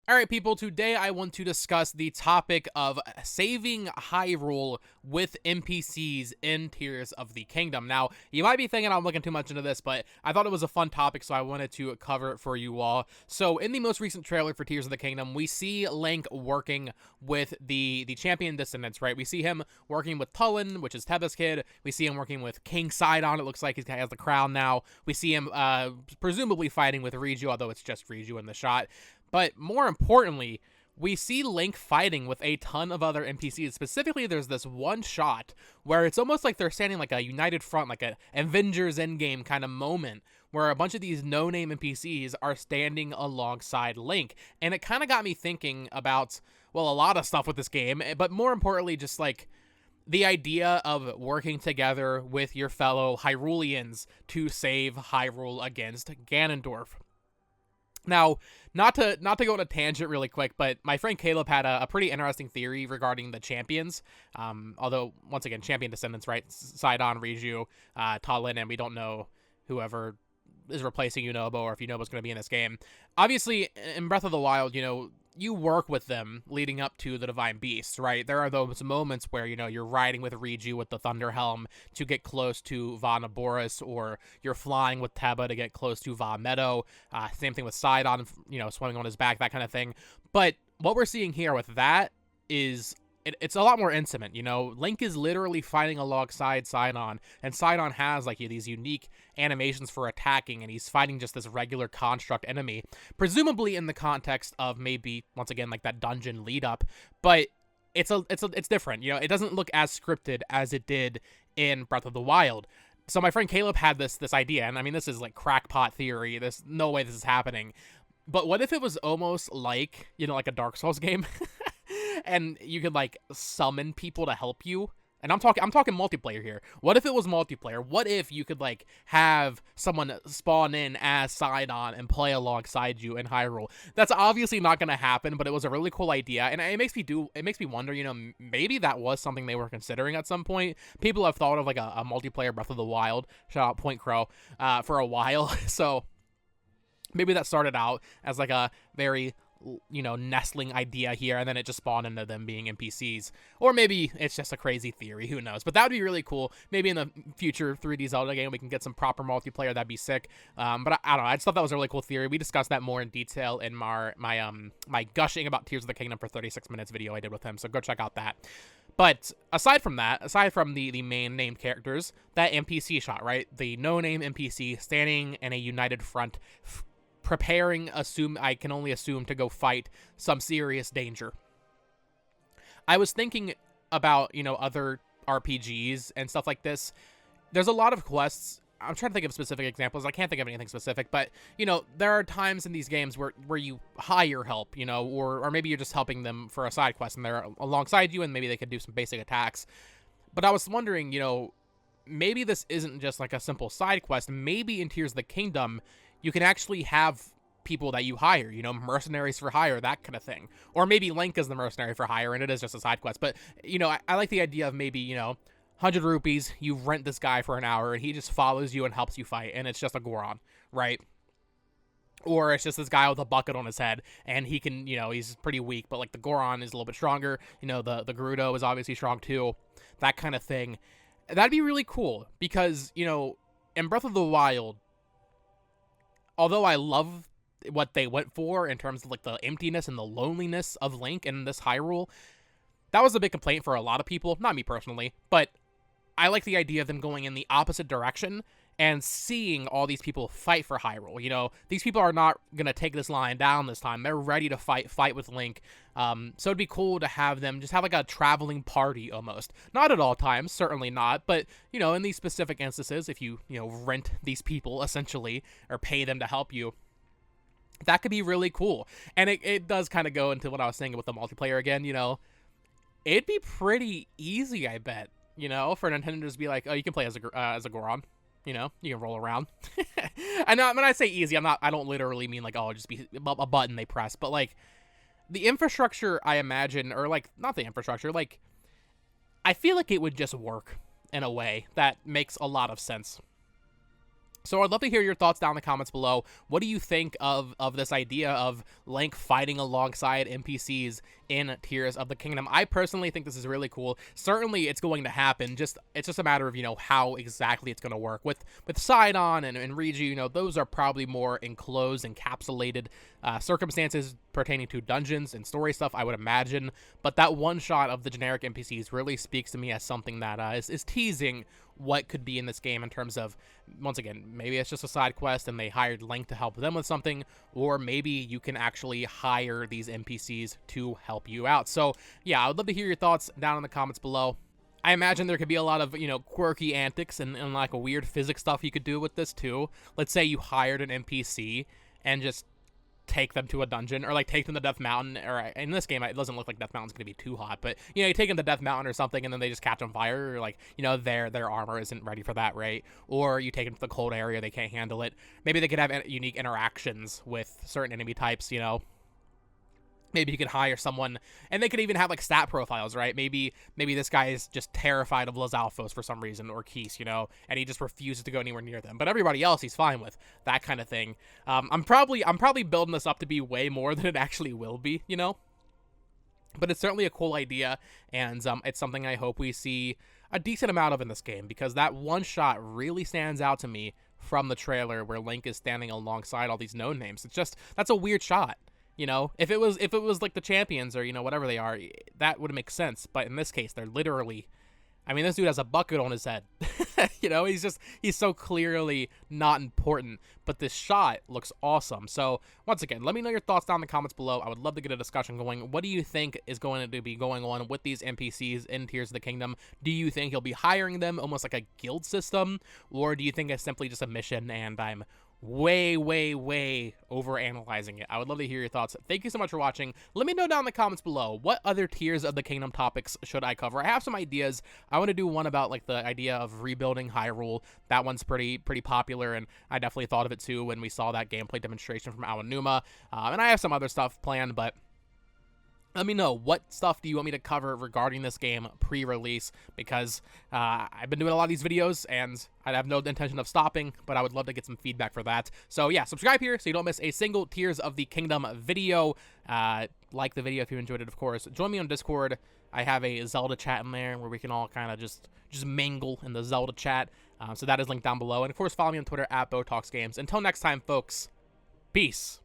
All right, people, today I want to discuss the topic of saving Hyrule with NPCs in Tears of the Kingdom. Now, you might be thinking I'm looking too much into this, but I thought it was a fun topic, so I wanted to cover it for you all. So, in the most recent trailer for Tears of the Kingdom, we see Link working with the champion descendants, right? We see him working with Tulin, which is Teba's kid. We see him working with King Sidon. It looks like he has the crown now. We see him presumably fighting with Riju, although it's just Riju in the shot. But more importantly, we see Link fighting with a ton of other NPCs. Specifically, there's this one shot where it's almost like they're standing like a united front, like a Avengers Endgame kind of moment, where a bunch of these no-name NPCs are standing alongside Link. And it kind of got me thinking about, well, a lot of stuff with this game, but more importantly, just like the idea of working together with your fellow Hyruleans to save Hyrule against Ganondorf. Now, not to go on a tangent really quick, but my friend Caleb had a pretty interesting theory regarding the champions. Although, once again, champion descendants, right? Sidon, Riju, Tulin, and we don't know whoever is replacing Yunobo or if Yunobo's going to be in this game. Obviously, in Breath of the Wild, you work with them leading up to the Divine Beasts, right? There are those moments where, you're riding with Riju with the Thunder Helm to get close to Va Naboris, or you're flying with Teba to get close to Va Meadow. Same thing with Sidon, swimming on his back, that kind of thing. But what we're seeing here with that is it's a lot more intimate. Link is literally fighting alongside Sidon, and Sidon has like these unique animations for attacking, and he's fighting just this regular construct enemy, presumably in the context of maybe once again like that dungeon lead up. But it's different. It doesn't look as scripted as it did in Breath of the Wild. So my friend Caleb had this idea, and I mean, this is like crackpot theory. There's no way this is happening. But what if it was almost like, like a Dark Souls game? And you could like summon people to help you. And I'm talking multiplayer here. What if it was multiplayer? What if you could like have someone spawn in as Sidon and play alongside you in Hyrule? That's obviously not going to happen, but it was a really cool idea, and it makes me wonder, maybe that was something they were considering at some point. People have thought of like a multiplayer Breath of the Wild, shout out Point Crow, for a while. So maybe that started out as like a very nestling idea here, and then it just spawned into them being NPCs. Or maybe it's just a crazy theory, who knows? But that would be really cool. Maybe in the future 3D Zelda game we can get some proper multiplayer. That'd be sick. But I don't know, I just thought that was a really cool theory. We discussed that more in detail in my gushing about Tears of the Kingdom for 36 minutes video I did with him, so go check out that. But aside from the main named characters, that NPC shot, right? The no-name NPC standing in a united front, preparing, I can only assume, to go fight some serious danger. I was thinking about, other RPGs and stuff like this. There's a lot of quests. I'm trying to think of specific examples. I can't think of anything specific, but, there are times in these games where you hire help, or maybe you're just helping them for a side quest and they're alongside you and maybe they could do some basic attacks. But I was wondering, maybe this isn't just like a simple side quest. Maybe in Tears of the Kingdom, you can actually have people that you hire, mercenaries for hire, that kind of thing. Or maybe Link is the mercenary for hire and it is just a side quest. But, I like the idea of maybe, 100 rupees, you rent this guy for an hour and he just follows you and helps you fight, and it's just a Goron, right? Or it's just this guy with a bucket on his head and he can, he's pretty weak, but like the Goron is a little bit stronger. The Gerudo is obviously strong too. That kind of thing. That'd be really cool because, in Breath of the Wild, although I love what they went for in terms of like the emptiness and the loneliness of Link in this Hyrule, that was a big complaint for a lot of people, not me personally, but I like the idea of them going in the opposite direction and seeing all these people fight for Hyrule. These people are not going to take this line down this time. They're ready to fight with Link. So it'd be cool to have them just have like a traveling party almost. Not at all times, certainly not. But, in these specific instances, if you rent these people essentially or pay them to help you, that could be really cool. And it does kind of go into what I was saying with the multiplayer again. It'd be pretty easy, I bet, for Nintendo to just be like, oh, you can play as a Goron. You can roll around. And when I say easy, I don't literally mean like, oh, just be a button they press, but like the infrastructure, I imagine, or like not the infrastructure, like I feel like it would just work in a way that makes a lot of sense. So I'd love to hear your thoughts down in the comments below. What do you think of this idea of Link fighting alongside NPCs in Tears of the Kingdom? I personally think this is really cool. Certainly it's going to happen. It's just a matter of, how exactly it's going to work. With Sidon and Riju, those are probably more enclosed, encapsulated circumstances pertaining to dungeons and story stuff, I would imagine. But that one shot of the generic NPCs really speaks to me as something that is teasing what could be in this game in terms of, once again, maybe it's just a side quest and they hired Link to help them with something, or maybe you can actually hire these NPCs to help you out. So yeah, I would love to hear your thoughts down in the comments below. I imagine there could be a lot of, quirky antics and like a weird physics stuff you could do with this too. Let's say you hired an NPC and just take them to a dungeon, or like take them to Death Mountain, or in this game it doesn't look like Death Mountain's gonna be too hot, but you take them to Death Mountain or something and then they just catch on fire, or like their armor isn't ready for that, right? Or you take them to the cold area, they can't handle it. Maybe they could have unique interactions with certain enemy types. Maybe you could hire someone, and they could even have like stat profiles, right? Maybe this guy is just terrified of Lizalfos for some reason, or Keese, and he just refuses to go anywhere near them. But everybody else he's fine with, that kind of thing. I'm probably building this up to be way more than it actually will be, But it's certainly a cool idea, and it's something I hope we see a decent amount of in this game, because that one shot really stands out to me from the trailer where Link is standing alongside all these known names. That's a weird shot. If it was like the champions or, whatever they are, that would make sense. But in this case, they're literally, this dude has a bucket on his head. He's so clearly not important, but this shot looks awesome. So once again, let me know your thoughts down in the comments below. I would love to get a discussion going. What do you think is going to be going on with these NPCs in Tears of the Kingdom? Do you think he'll be hiring them almost like a guild system? Or do you think it's simply just a mission and I'm way over analyzing it? I would love to hear your thoughts. Thank you so much for watching. Let me know down in the comments below, what other Tears of the Kingdom topics should I cover? I have some ideas. I want to do one about like the idea of rebuilding Hyrule. That one's pretty popular, and I definitely thought of it too when we saw that gameplay demonstration from Aonuma. And I have some other stuff planned, but let me know, what stuff do you want me to cover regarding this game pre-release, because I've been doing a lot of these videos and I have no intention of stopping, but I would love to get some feedback for that. So yeah, subscribe here so you don't miss a single Tears of the Kingdom video. Like the video if you enjoyed it, of course. Join me on Discord. I have a Zelda chat in there where we can all kind of just mingle in the Zelda chat. So that is linked down below. And of course, follow me on Twitter at BoTalksGames. Until next time, folks, peace.